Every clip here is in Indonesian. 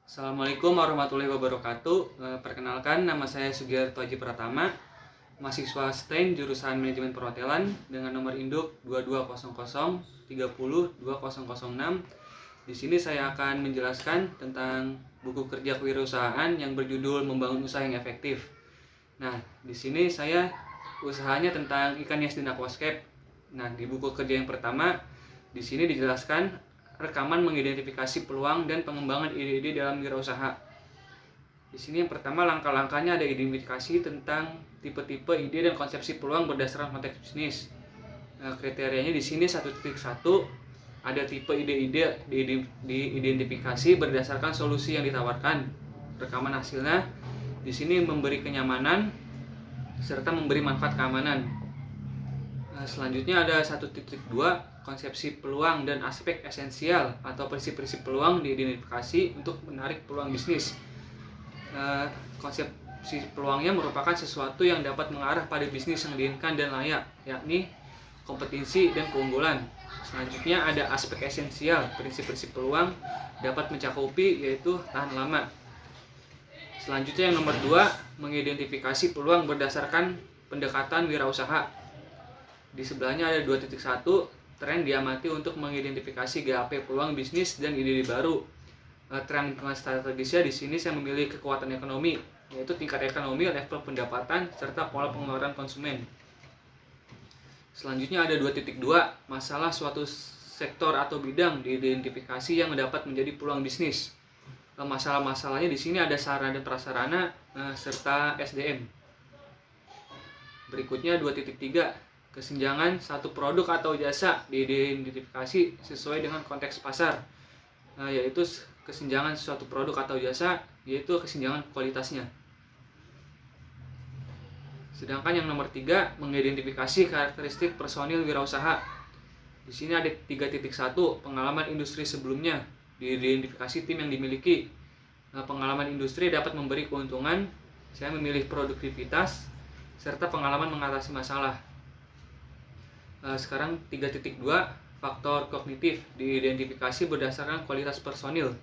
Assalamualaikum warahmatullahi wabarakatuh. Perkenalkan, nama saya Sugiarto Haji Pratama, mahasiswa STEM jurusan Manajemen Perhotelan dengan nomor induk 2200 30 2006. Di sini saya akan menjelaskan tentang buku kerja kewirausahaan yang berjudul Membangun Usaha yang Efektif. Nah, di sini saya usahanya tentang ikan hias dan aquascape. Nah, di buku kerja yang pertama, di sini dijelaskan rekaman mengidentifikasi peluang dan pengembangan ide-ide dalam wirausaha. Di sini yang pertama langkah-langkahnya ada identifikasi tentang tipe-tipe ide dan konsepsi peluang berdasarkan konteks bisnis. Kriterianya di sini 1.1 ada tipe ide-ide diidentifikasi berdasarkan solusi yang ditawarkan. Rekaman hasilnya di sini memberi kenyamanan serta memberi manfaat keamanan. Selanjutnya ada 1.2 konsepsi peluang dan aspek esensial atau prinsip-prinsip peluang diidentifikasi untuk menarik peluang bisnis. Konsepsi peluangnya merupakan sesuatu yang dapat mengarah pada bisnis yang diinginkan dan layak, yakni kompetensi dan keunggulan. Selanjutnya ada aspek esensial, prinsip-prinsip peluang dapat mencakupi yaitu tahan lama. Selanjutnya yang nomor 2, mengidentifikasi peluang berdasarkan pendekatan wirausaha. Di sebelahnya ada 2.1, tren diamati untuk mengidentifikasi GAP peluang bisnis dan ide-ide baru. Tren lingkungan strategisnya di sini saya memilih kekuatan ekonomi, yaitu tingkat ekonomi, level pendapatan, serta pola pengeluaran konsumen. Selanjutnya ada 2.2, masalah suatu sektor atau bidang diidentifikasi yang dapat menjadi peluang bisnis. Masalah-masalahnya di sini ada sarana dan prasarana serta SDM. Berikutnya 2.3, kesenjangan satu produk atau jasa diidentifikasi sesuai dengan konteks pasar, yaitu kesenjangan suatu produk atau jasa, yaitu kesenjangan kualitasnya. Sedangkan yang nomor 3, mengidentifikasi karakteristik personil wirausaha. Di sini ada 3.1, pengalaman industri sebelumnya, diidentifikasi tim yang dimiliki. Pengalaman industri dapat memberi keuntungan, saya memilih produktivitas, serta pengalaman mengatasi masalah. Sekarang 3.2, faktor kognitif diidentifikasi berdasarkan kualitas personil.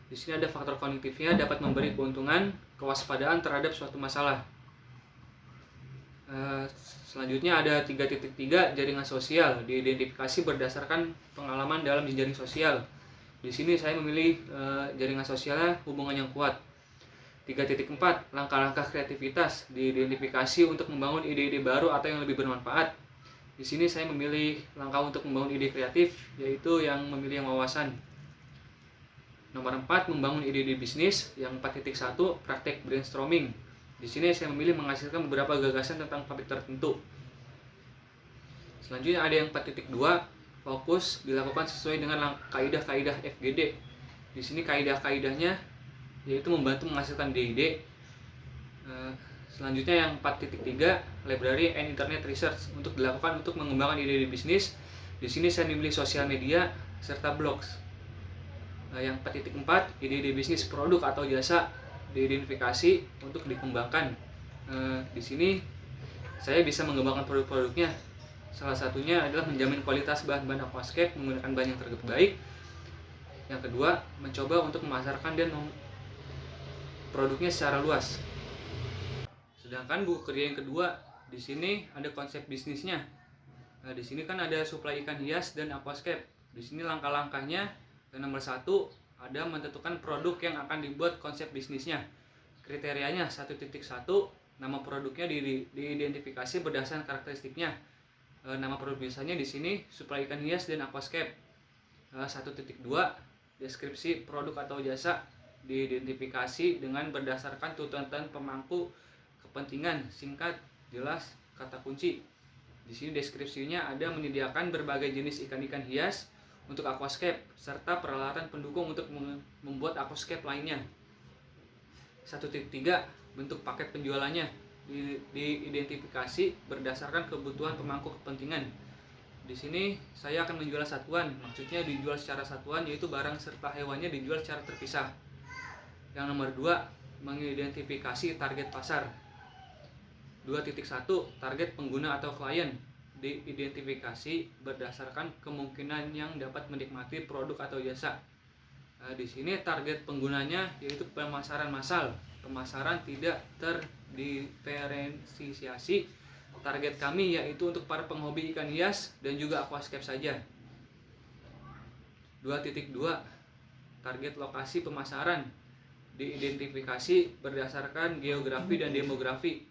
Di sini ada faktor kognitifnya dapat memberi keuntungan, kewaspadaan terhadap suatu masalah. Selanjutnya ada 3.3, jaringan sosial diidentifikasi berdasarkan pengalaman dalam jejaring sosial. Di sini saya memilih jaringan sosialnya hubungan yang kuat. 3.4, langkah-langkah kreativitas diidentifikasi untuk membangun ide-ide baru atau yang lebih bermanfaat. Di sini saya memilih langkah untuk membangun ide kreatif, yaitu yang memilih wawasan. Nomor 4, membangun ide-ide bisnis. Yang 4.1, praktek brainstorming. Di sini saya memilih menghasilkan beberapa gagasan tentang topik tertentu. Selanjutnya ada yang 4.2, fokus dilakukan sesuai dengan kaidah-kaidah FGD. Di sini kaidah-kaidahnya yaitu membantu menghasilkan ide-ide. Selanjutnya yang 4.3, library and internet research untuk dilakukan untuk mengembangkan ide-ide bisnis. Di sini saya memilih sosial media serta blogs. Yang 4.4, ide-ide bisnis produk atau jasa diidentifikasi untuk dikembangkan. Di sini saya bisa mengembangkan produk-produknya. Salah satunya adalah menjamin kualitas bahan-bahan aquascape menggunakan bahan yang terbaik. Yang kedua, mencoba untuk memasarkan dan produknya secara luas. Sedangkan buku kerja yang kedua, di sini ada konsep bisnisnya. Di sini kan ada suplai ikan hias dan aquascape. Di sini langkah-langkahnya. Yang nomor 1, ada menentukan produk yang akan dibuat konsep bisnisnya. Kriterianya 1.1, nama produknya diidentifikasi berdasarkan karakteristiknya. Nama produk biasanya di sini suplai ikan hias dan aquascape. 1.2, deskripsi produk atau jasa diidentifikasi dengan berdasarkan tuntutan pemangku kepentingan, singkat, jelas, kata kunci. Di sini deskripsinya ada menyediakan berbagai jenis ikan-ikan hias untuk aquascape serta peralatan pendukung untuk membuat aquascape lainnya. 1.3, bentuk paket penjualannya diidentifikasi berdasarkan kebutuhan pemangku kepentingan. Di sini saya akan menjual satuan, maksudnya dijual secara satuan, yaitu barang serta hewannya dijual secara terpisah. Yang nomor 2, mengidentifikasi target pasar. 2.1, target pengguna atau klien diidentifikasi berdasarkan kemungkinan yang dapat menikmati produk atau jasa. Di sini target penggunanya yaitu pemasaran massal, pemasaran tidak terdiferensiasi. Target kami yaitu untuk para penghobi ikan hias dan juga aquascape saja. 2.2 Target lokasi pemasaran diidentifikasi berdasarkan geografi dan demografi.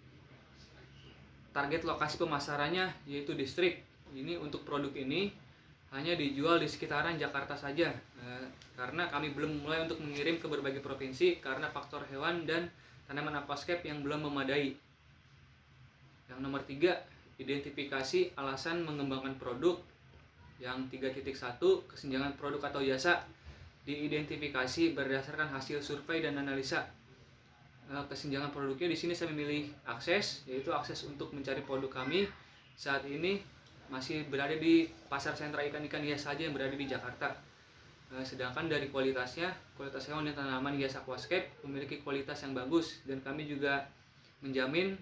Target lokasi pemasarannya yaitu distrik. Ini untuk produk ini hanya dijual di sekitaran Jakarta saja, karena kami belum mulai untuk mengirim ke berbagai provinsi karena faktor hewan dan tanaman aquascape yang belum memadai. Yang nomor 3, identifikasi alasan mengembangkan produk. Yang 3.1, kesenjangan produk atau jasa diidentifikasi berdasarkan hasil survei dan analisa. Kesenjangan produknya di sini saya memilih akses, yaitu akses untuk mencari produk kami saat ini masih berada di pasar sentra ikan-ikan hias saja yang berada di Jakarta. Sedangkan dari kualitasnya, kualitas hewan dan tanaman hias aquascape memiliki kualitas yang bagus, dan kami juga menjamin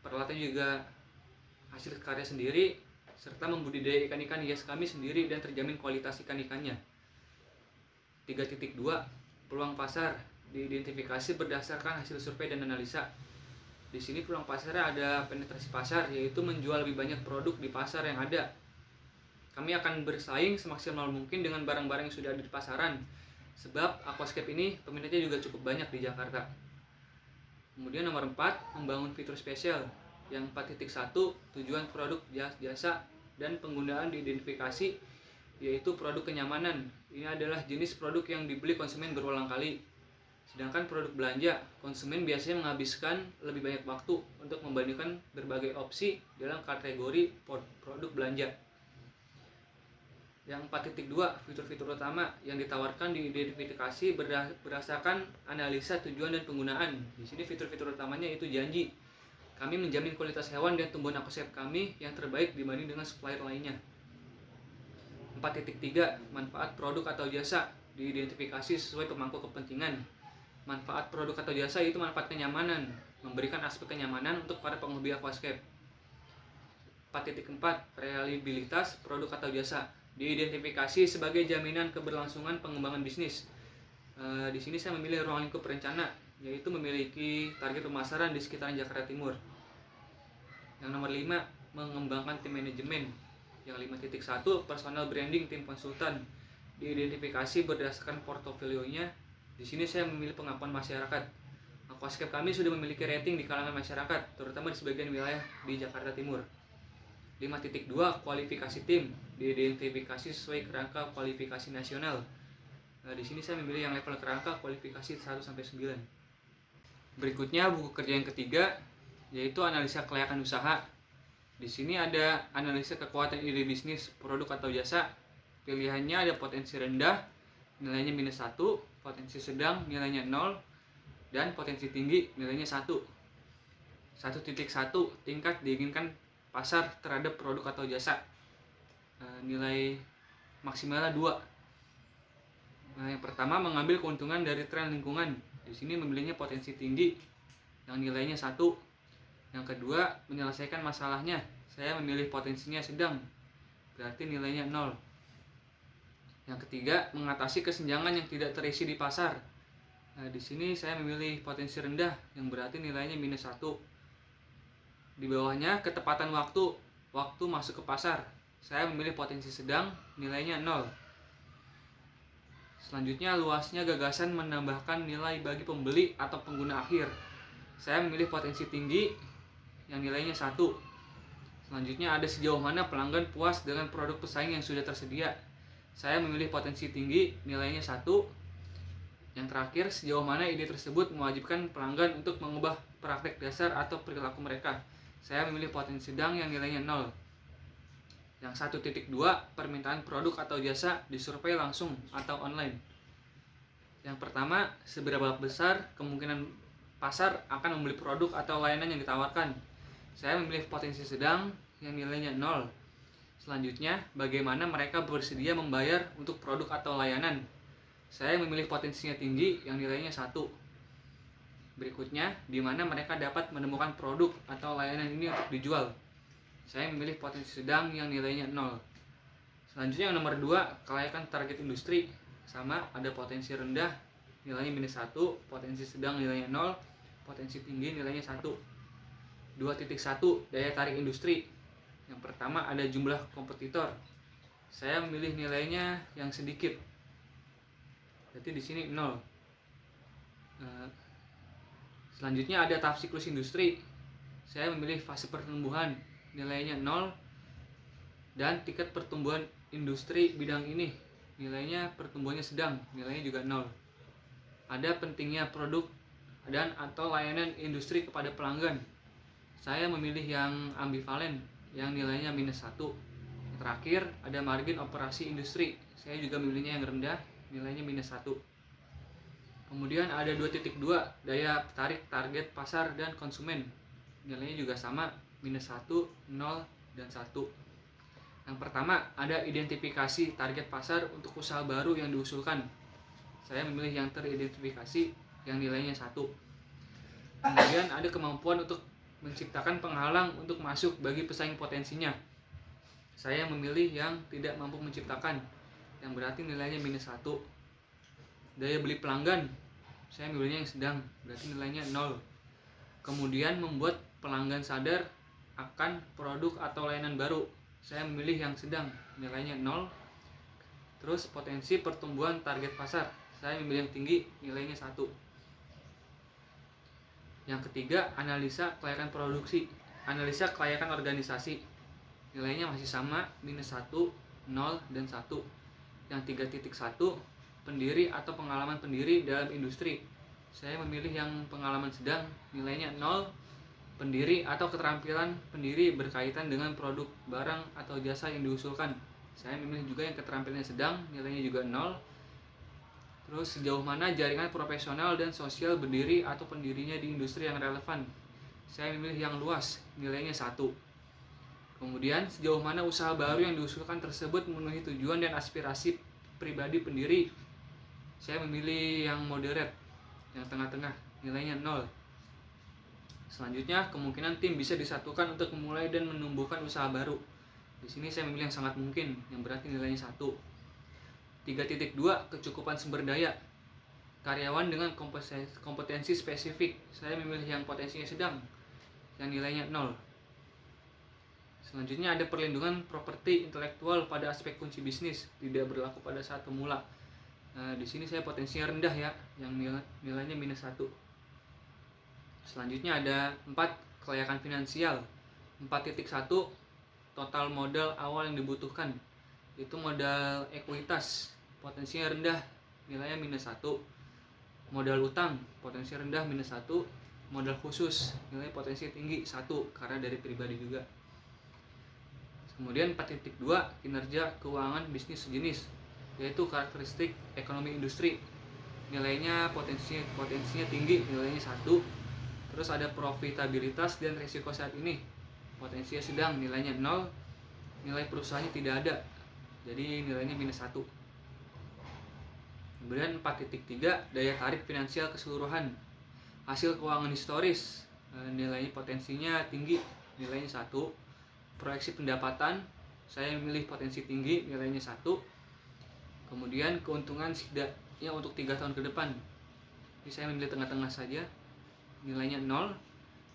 peralatan juga hasil karya sendiri, serta membudidaya ikan-ikan hias kami sendiri dan terjamin kualitas ikan-ikannya. 3.2 Peluang pasar diidentifikasi berdasarkan hasil survei dan analisa. Di sini peluang pasarnya ada penetrasi pasar, yaitu menjual lebih banyak produk di pasar yang ada. Kami akan bersaing semaksimal mungkin dengan barang-barang yang sudah ada di pasaran, sebab aquascape ini peminatnya juga cukup banyak di Jakarta. Kemudian nomor 4, membangun fitur spesial. Yang 4.1, tujuan produk jasa dan penggunaan diidentifikasi, yaitu produk kenyamanan. Ini adalah jenis produk yang dibeli konsumen berulang kali. Sedangkan produk belanja, konsumen biasanya menghabiskan lebih banyak waktu untuk membandingkan berbagai opsi dalam kategori produk belanja. Yang 4.2, fitur-fitur utama yang ditawarkan diidentifikasi berdasarkan analisa tujuan dan penggunaan. Di sini fitur-fitur utamanya itu janji. Kami menjamin kualitas hewan dan tumbuhan aquascape kami yang terbaik dibanding dengan supplier lainnya. 4.3, manfaat produk atau jasa diidentifikasi sesuai pemangku kepentingan. Manfaat produk atau jasa itu manfaat kenyamanan, memberikan aspek kenyamanan untuk para penghobi aquascape. 4.4, reliabilitas produk atau jasa diidentifikasi sebagai jaminan keberlangsungan pengembangan bisnis. Di sini saya memilih ruang lingkup rencana, yaitu memiliki target pemasaran di sekitaran Jakarta Timur. Yang nomor 5, mengembangkan tim manajemen. Yang 5.1, personal branding tim konsultan diidentifikasi berdasarkan portofolionya. Di sini saya memilih pengakuan masyarakat. Aquascape kami sudah memiliki rating di kalangan masyarakat, terutama di sebagian wilayah di Jakarta Timur. 5.2, kualifikasi tim diidentifikasi sesuai kerangka kualifikasi nasional. Di sini saya memilih yang level kerangka kualifikasi 1-9. Berikutnya buku kerja yang ketiga, yaitu analisa kelayakan usaha. Di sini ada analisa kekuatan ide bisnis, produk atau jasa. Pilihannya ada potensi rendah, nilainya -1, potensi sedang, nilainya 0, dan potensi tinggi, nilainya 1. 1.1, tingkat diinginkan pasar terhadap produk atau jasa. Nilai maksimalnya 2. Yang pertama, mengambil keuntungan dari tren lingkungan. Di sini memilihnya potensi tinggi, yang nilainya 1. Yang kedua, menyelesaikan masalahnya. Saya memilih potensinya sedang, berarti nilainya 0. Yang ketiga, mengatasi kesenjangan yang tidak terisi di pasar. Di sini saya memilih potensi rendah, yang berarti nilainya -1. Di bawahnya, ketepatan waktu masuk ke pasar. Saya memilih potensi sedang, nilainya 0. Selanjutnya, luasnya gagasan menambahkan nilai bagi pembeli atau pengguna akhir. Saya memilih potensi tinggi, yang nilainya 1. Selanjutnya, ada sejauh mana pelanggan puas dengan produk pesaing yang sudah tersedia. Saya memilih potensi tinggi, nilainya 1. Yang terakhir, sejauh mana ide tersebut mewajibkan pelanggan untuk mengubah praktek dasar atau perilaku mereka. Saya memilih potensi sedang, yang nilainya 0. Yang 1.2, permintaan produk atau jasa disurvei langsung atau online. Yang pertama, seberapa besar kemungkinan pasar akan membeli produk atau layanan yang ditawarkan. Saya memilih potensi sedang, yang nilainya 0. Selanjutnya, bagaimana mereka bersedia membayar untuk produk atau layanan. Saya memilih potensinya tinggi, yang nilainya 1. Berikutnya, di mana mereka dapat menemukan produk atau layanan ini untuk dijual. Saya memilih potensi sedang, yang nilainya 0. Selanjutnya yang nomor 2, kelayakan target industri. sama, ada potensi rendah nilainya -1, potensi sedang nilainya 0, potensi tinggi nilainya 1. 2.1 daya tarik industri. Yang pertama ada jumlah kompetitor. Saya memilih nilainya yang sedikit. Berarti di sini 0. Selanjutnya ada tahap siklus industri. Saya memilih fase pertumbuhan, nilainya 0. Dan tingkat pertumbuhan industri bidang ini, nilainya pertumbuhannya sedang, nilainya juga 0. Ada pentingnya produk dan atau layanan industri kepada pelanggan. Saya memilih yang ambivalen, yang nilainya -1. Yang terakhir ada margin operasi industri. Saya juga memilihnya yang rendah, nilainya -1. Kemudian ada 2.2 daya tarik target pasar dan konsumen. Nilainya juga sama, -1, 0, dan 1. Yang pertama ada identifikasi target pasar untuk usaha baru yang diusulkan. Saya memilih yang teridentifikasi, yang nilainya 1. Kemudian ada kemampuan untuk menciptakan penghalang untuk masuk bagi pesaing potensinya. Saya memilih yang tidak mampu menciptakan, yang berarti nilainya -1. Daya beli pelanggan, saya memilihnya yang sedang, berarti nilainya 0. Kemudian membuat pelanggan sadar akan produk atau layanan baru, saya memilih yang sedang, nilainya 0. Terus potensi pertumbuhan target pasar, saya memilih yang tinggi, nilainya 1. Yang ketiga, analisa kelayakan produksi, analisa kelayakan organisasi. Nilainya masih sama, -1, 0, dan 1. Yang 3.1, pendiri atau pengalaman pendiri dalam industri. Saya memilih yang pengalaman sedang, nilainya 0. Pendiri atau keterampilan pendiri berkaitan dengan produk, barang, atau jasa yang diusulkan. Saya memilih juga yang keterampilannya sedang, nilainya juga 0. Terus sejauh mana jaringan profesional dan sosial berdiri atau pendirinya di industri yang relevan. Saya memilih yang luas, nilainya 1. Kemudian sejauh mana usaha baru yang diusulkan tersebut memenuhi tujuan dan aspirasi pribadi pendiri. Saya memilih yang moderate, yang tengah-tengah, nilainya 0. Selanjutnya kemungkinan tim bisa disatukan untuk memulai dan menumbuhkan usaha baru. Di sini saya memilih yang sangat mungkin, yang berarti nilainya 1. 3.2 kecukupan sumber daya karyawan dengan kompetensi spesifik. Saya memilih yang potensinya sedang, yang nilainya 0. Selanjutnya ada perlindungan properti intelektual pada aspek kunci bisnis, tidak berlaku pada saat pemula. Di sini saya potensinya rendah ya, yang nilainya -1. Selanjutnya ada 4 kelayakan finansial. 4.1 total modal awal yang dibutuhkan. Itu modal ekuitas, potensinya rendah, nilainya -1. Modal utang, potensi rendah -1. Modal khusus, nilai potensi tinggi 1, karena dari pribadi juga. Kemudian 4.2 kinerja keuangan bisnis sejenis, yaitu karakteristik ekonomi industri. Nilainya potensinya tinggi, nilainya 1. Terus ada profitabilitas dan risiko saat ini, potensinya sedang, nilainya 0. Nilai perusahaannya tidak ada, jadi nilainya -1. Kemudian 4.3 daya tarik finansial keseluruhan, hasil keuangan historis, nilainya potensinya tinggi, nilainya 1. Proyeksi pendapatan, saya memilih potensi tinggi, nilainya 1. Kemudian keuntungan setidaknya untuk 3 tahun ke depan, ini saya memilih tengah-tengah saja, nilainya 0.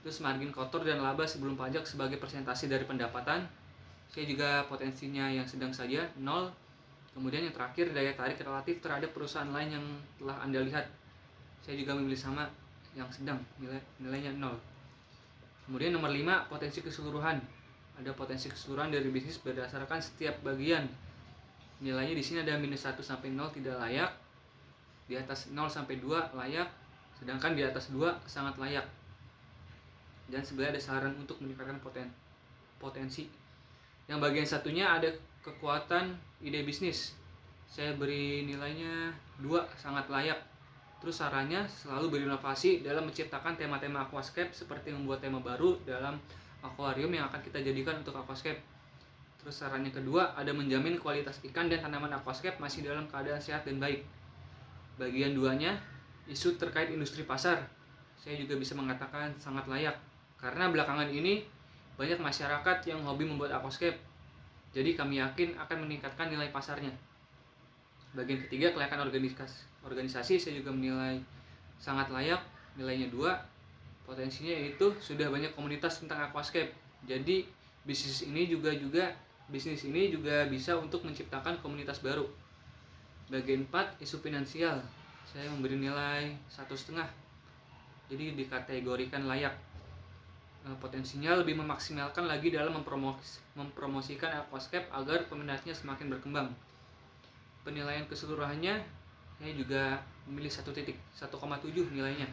Terus margin kotor dan laba sebelum pajak sebagai persentase dari pendapatan, saya juga potensinya yang sedang saja, 0. Kemudian yang terakhir daya tarik relatif terhadap perusahaan lain yang telah Anda lihat, saya juga memilih sama, yang sedang, nilainya 0. Kemudian nomor 5 potensi keseluruhan, ada potensi keseluruhan dari bisnis berdasarkan setiap bagian. Nilainya di sini ada -1 sampai 0 tidak layak, di atas 0 sampai 2 layak, sedangkan di atas 2 sangat layak. Dan sebenarnya ada saran untuk meningkatkan potensi. Yang bagian satunya ada kekuatan ide bisnis, saya beri nilainya 2, sangat layak. Terus sarannya selalu berinovasi dalam menciptakan tema-tema aquascape, seperti membuat tema baru dalam akuarium yang akan kita jadikan untuk aquascape. Terus sarannya kedua, ada menjamin kualitas ikan dan tanaman aquascape masih dalam keadaan sehat dan baik. Bagian 2-nya, isu terkait industri pasar, saya juga bisa mengatakan sangat layak, karena belakangan ini banyak masyarakat yang hobi membuat aquascape. Jadi kami yakin akan meningkatkan nilai pasarnya. Bagian ketiga, kelayakan organisasi saya juga menilai sangat layak, nilainya 2. Potensinya yaitu sudah banyak komunitas tentang aquascape. Jadi bisnis ini juga bisa untuk menciptakan komunitas baru. Bagian 4, isu finansial. Saya memberi nilai 1,5. Jadi dikategorikan layak. Potensinya lebih memaksimalkan lagi dalam mempromosikan aquascape agar peminatnya semakin berkembang. Penilaian keseluruhannya saya juga memilih 1,7 nilainya.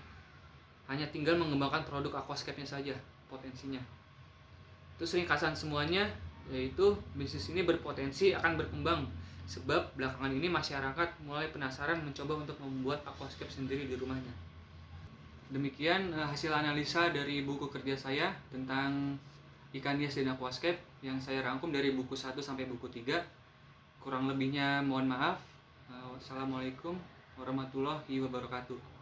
Hanya tinggal mengembangkan produk aquascape-nya saja potensinya. Terus ringkasan semuanya yaitu bisnis ini berpotensi akan berkembang sebab belakangan ini masyarakat mulai penasaran mencoba untuk membuat aquascape sendiri di rumahnya. Demikian hasil analisa dari buku kerja saya tentang ikan hias dan aquascape yang saya rangkum dari buku 1 sampai buku 3. Kurang lebihnya mohon maaf. Wassalamualaikum warahmatullahi wabarakatuh.